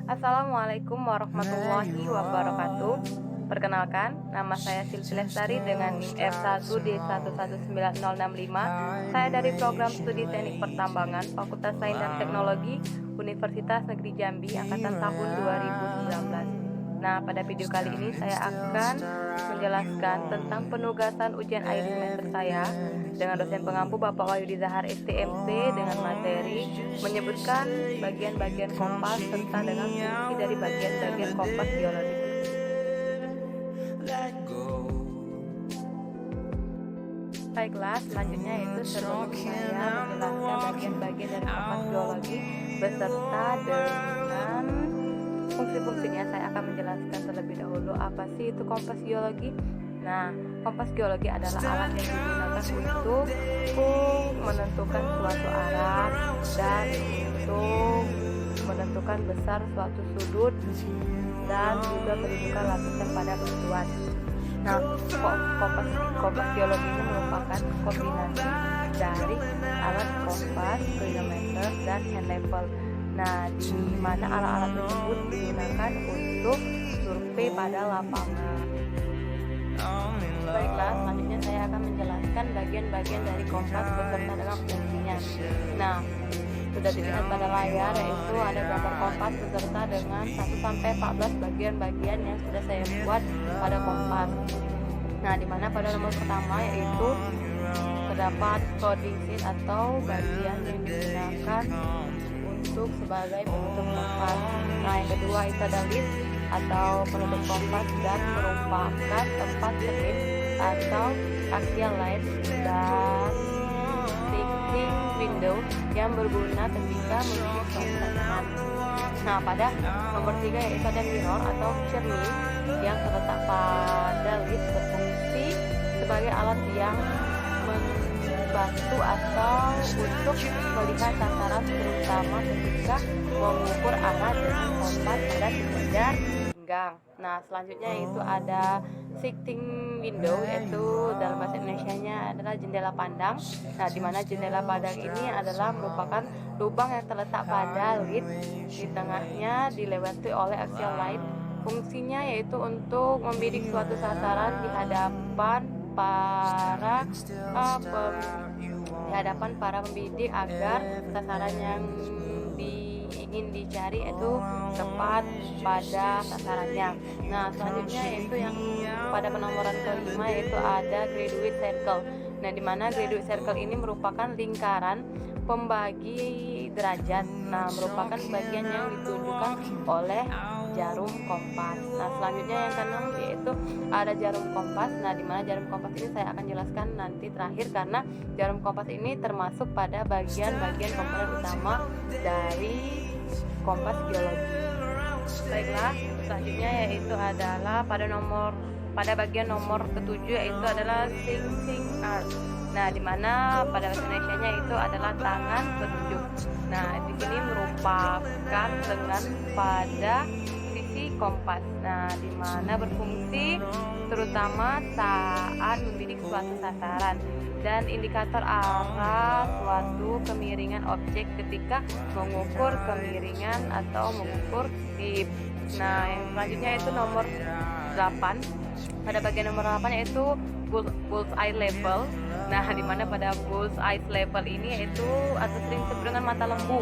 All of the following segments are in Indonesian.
Assalamualaikum warahmatullahi wabarakatuh. Perkenalkan, nama saya Silvi Lestari dengan NIM F1D119065. Saya dari program studi Teknik Pertambangan Fakultas Sains dan Teknologi Universitas Negeri Jambi angkatan tahun 2019. Nah, pada video kali ini saya akan menjelaskan tentang penugasan ujian akhir semester saya dengan dosen pengampu Bapak Wahyudi Zahar STMT dengan materi menyebutkan bagian-bagian kompas serta dengan fungsi dari bagian-bagian kompas geologi. Baiklah, selanjutnya itu sebelum saya menjelaskan bagian-bagian dari kompas geologi beserta dengan fungsi-fungsinya, saya akan menjelaskan terlebih dahulu apa sih itu kompas geologi. Nah, kompas geologi adalah alat yang digunakan untuk menentukan suatu arah dan untuk menentukan besar suatu sudut dan juga kedudukan lapisan pada batuan. Nah, kompas geologi ini merupakan kombinasi dari alat kompas, klinometer, dan hand level. Nah, di mana alat-alat tersebut digunakan untuk survei pada lapangan. Baiklah, selanjutnya saya akan menjelaskan bagian-bagian dari kompas beserta dengan fungsinya. Nah, sudah dilihat pada layar, yaitu ada gambar kompas beserta dengan 1-14 bagian-bagian yang sudah saya buat pada kompas. Nah, dimana pada nomor pertama yaitu terdapat coding sheet atau bagian yang digunakan untuk sebagai penutup kompas. Nah, yang kedua itu ada list atau penutup kompas dan merupakan tempat selip atau axial line dan fixing window yang berguna ketika menutup sasaran. Nah, pada nomor 3 yaitu ada mirror atau cermin yang terletak pada list berfungsi sebagai alat yang membantu atau untuk melihat sasaran, terutama ketika mengukur arah dengan kompas pada sekedar pinggang. Nah, selanjutnya itu ada sighting window, yaitu dalam bahasa Indonesianya adalah jendela pandang. Nah, di mana jendela pandang ini adalah merupakan lubang yang terletak pada lid, di tengahnya dilewati oleh axial line. Fungsinya yaitu untuk membidik suatu sasaran di hadapan para pembidik agar sasaran yang ingin dicari itu tepat pada sasarannya. Nah, selanjutnya yaitu yang pada penomoran kelima yaitu ada graduate circle. Nah, di mana graduate circle ini merupakan lingkaran pembagi derajat. Nah, merupakan bagian yang ditunjukkan oleh jarum kompas. Nah, selanjutnya yang keenam yaitu ada jarum kompas. Nah, di mana jarum kompas ini saya akan jelaskan nanti terakhir karena jarum kompas ini termasuk pada bagian-bagian komponen utama dari kompas geologi. Baiklah, selanjutnya yaitu adalah pada bagian nomor ketujuh yaitu adalah singing arm. Nah, di mana pada bahasa Indonesianya itu adalah tangan petunjuk. Nah, di sini merupakan lengan pada sisi kompas. Nah, di mana berfungsi terutama saat membidik suatu sasaran dan indikator arah suatu kemiringan objek ketika mengukur kemiringan atau mengukur tip. Nah, yang selanjutnya itu nomor 8. Pada bagian nomor 8 yaitu bullseye level. Nah, di mana pada bullseye level ini yaitu atau sering disebut dengan mata lembu.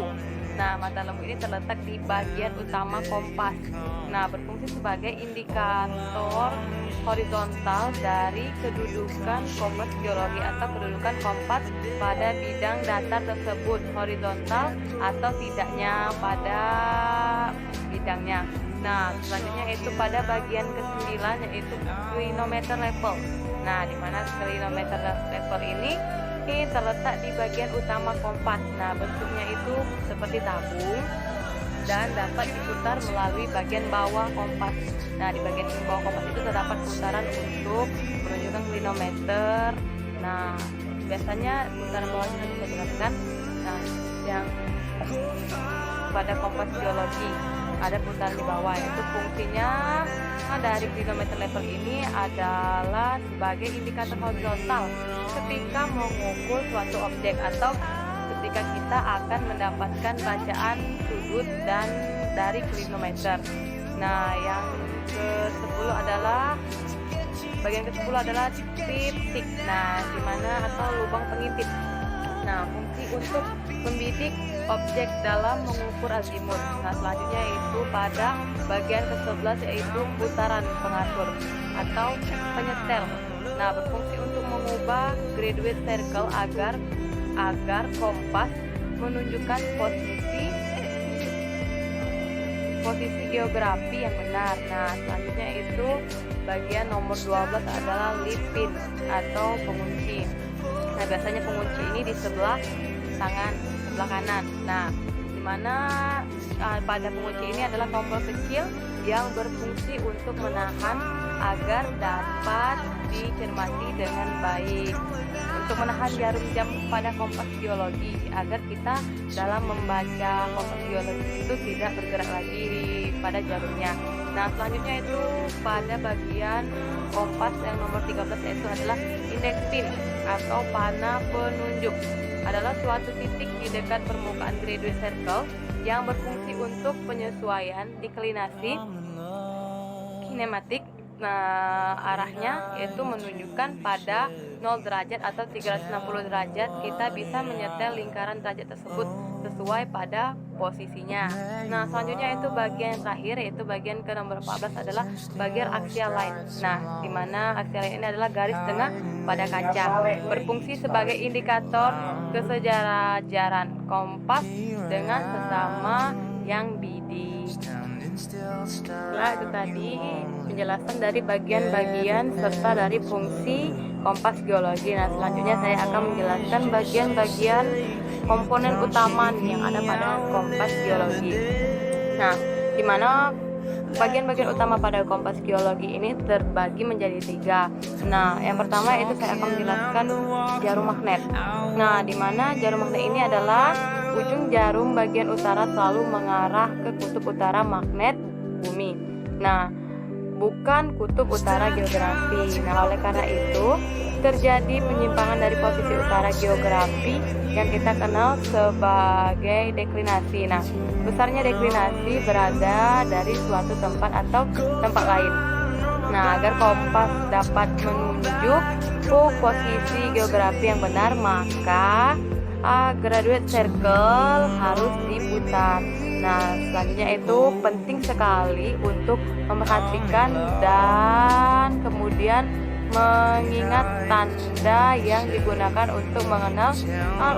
Nah, mata lembu ini terletak di bagian utama kompas. Nah, berfungsi sebagai indikator horizontal dari kedudukan kompas geologi atau kedudukan kompas pada bidang datar tersebut, horizontal atau tidaknya pada bidangnya. Nah, selanjutnya itu pada bagian ke-9 yaitu clinometer level. Nah, di mana clinometer level ini terletak di bagian utama kompas. Nah, bentuknya itu seperti tabung dan dapat diputar melalui bagian bawah kompas. Nah, di bagian bawah kompas itu terdapat putaran untuk menunjukkan clinometer. Nah, biasanya putaran bawahnya bisa dijelaskan. Nah, yang pada kompas geologi ada putaran di bawah, yaitu fungsinya dari clinometer level ini adalah sebagai indikator horizontal ketika mengukur suatu objek atau ketika maka kita akan mendapatkan bacaan sudut dan dari klinometer. Nah, yang ke-10 adalah bagian ke-10 adalah titik. Nah, di mana atau lubang pengintip. Nah, fungsi untuk membidik objek dalam mengukur azimut. Nah, selanjutnya yaitu pada bagian ke-11 yaitu putaran pengatur atau penyetel. Nah, berfungsi untuk mengubah graduate circle agar kompas menunjukkan posisi geografi yang benar. Nah, selanjutnya itu bagian nomor 12 adalah lead pin atau pengunci. Nah, biasanya pengunci ini di sebelah kanan. Nah, dimana pada pengunci ini adalah tombol kecil yang berfungsi untuk menahan agar dapat dicermati dengan baik. Untuk menahan jarum jam pada kompas geologi agar kita dalam membaca kompas geologi itu tidak bergerak lagi pada jarumnya. Nah, selanjutnya itu pada bagian kompas yang nomor 13 yaitu adalah index pin atau panah penunjuk. Adalah suatu titik di dekat permukaan graduate circle yang berfungsi untuk penyesuaian deklinasi kinematik. Nah, arahnya yaitu menunjukkan pada 0 derajat atau 360 derajat. Kita bisa menyetel lingkaran derajat tersebut sesuai pada posisinya. Nah, selanjutnya itu bagian terakhir yaitu bagian ke nomor 14 adalah bagian axial line. Nah, di mana axial line ini adalah garis tengah pada kaca, berfungsi sebagai indikator kesejajaran kompas dengan sesama yang bidik. Nah, itu tadi penjelasan dari bagian-bagian serta dari fungsi kompas geologi. Nah, selanjutnya saya akan menjelaskan bagian-bagian komponen utama yang ada pada kompas geologi. Nah, di mana bagian-bagian utama pada kompas geologi ini terbagi menjadi 3. Nah, yang pertama itu saya akan menjelaskan jarum magnet. Nah, di mana jarum magnet ini adalah ujung jarum bagian utara selalu mengarah ke kutub utara magnet bumi. Nah, bukan kutub utara geografi. Nah, oleh karena itu terjadi penyimpangan dari posisi utara geografi yang kita kenal sebagai deklinasi. Nah, besarnya deklinasi berada dari suatu tempat atau tempat lain. Nah, agar kompas dapat menunjuk posisi geografi yang benar, maka graduate circle harus diputar. Nah, selanjutnya itu penting sekali untuk memperhatikan dan kemudian mengingat tanda yang digunakan untuk mengenal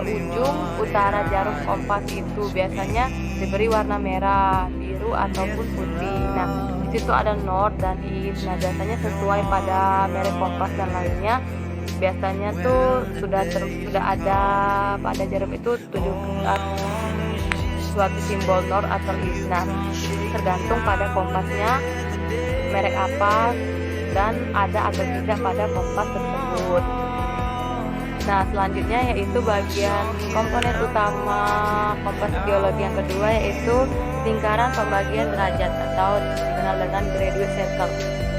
ujung utara jarum kompas itu. Biasanya diberi warna merah, biru ataupun putih. Nah, di situ ada north dan east. Nah, biasanya sesuai pada merek kompas dan lainnya. Biasanya tuh sudah ada pada jarum itu suatu simbol north atau east. Nah, tergantung pada kompasnya merek apa dan ada atau tidak pada kompas tersebut. Nah, selanjutnya yaitu bagian komponen utama kompas geologi yang kedua yaitu lingkaran pembagian derajat atau dikenal dengan graduate circle.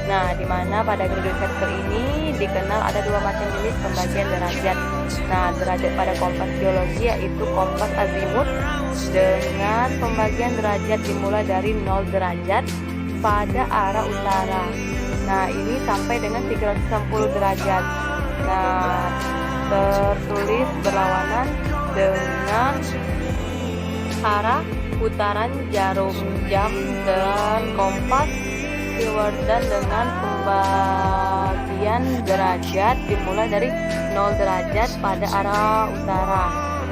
Nah, di mana pada graduate circle ini dikenal ada 2 macam jenis pembagian derajat. Nah, derajat pada kompas geologi yaitu kompas azimut dengan pembagian derajat dimulai dari 0 derajat pada arah utara. Nah, ini sampai dengan 360 derajat. Nah, tertulis berlawanan dengan arah putaran jarum jam dan kompas dan dengan pembagian derajat dimulai dari 0 derajat pada arah utara.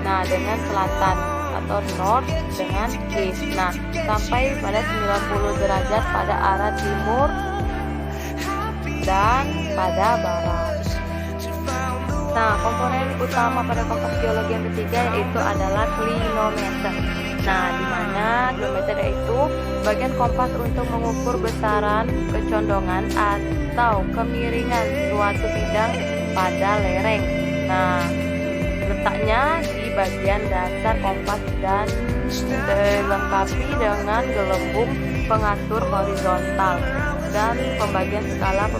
Nah, dengan selatan atau north dengan east. Nah, sampai pada 90 derajat pada arah timur dan pada barat. Nah, komponen utama pada kompas geologi yang ketiga yaitu adalah klinometer. Nah, di mana klinometer yaitu bagian kompas untuk mengukur besaran kecondongan atau kemiringan suatu bidang pada lereng. Nah, letaknya di bagian dasar kompas dan dilengkapi dengan gelembung pengatur horizontal. Dan pembagian skala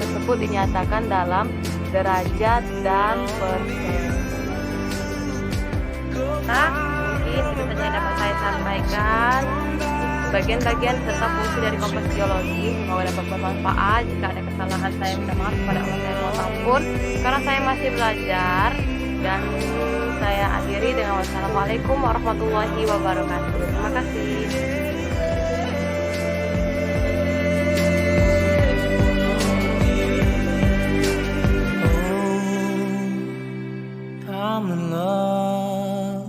tersebut dinyatakan dalam derajat dan persen. semata. Mungkin itu saja yang dapat saya sampaikan. Bagian-bagian serta fungsi dari kompas biologi semoga dapat bermanfaat. Jika ada kesalahan saya minta maaf kepada Allah, saya mohon ampun karena saya masih belajar. Dan saya akhiri dengan wassalamualaikum warahmatullahi wabarakatuh. Terima kasih.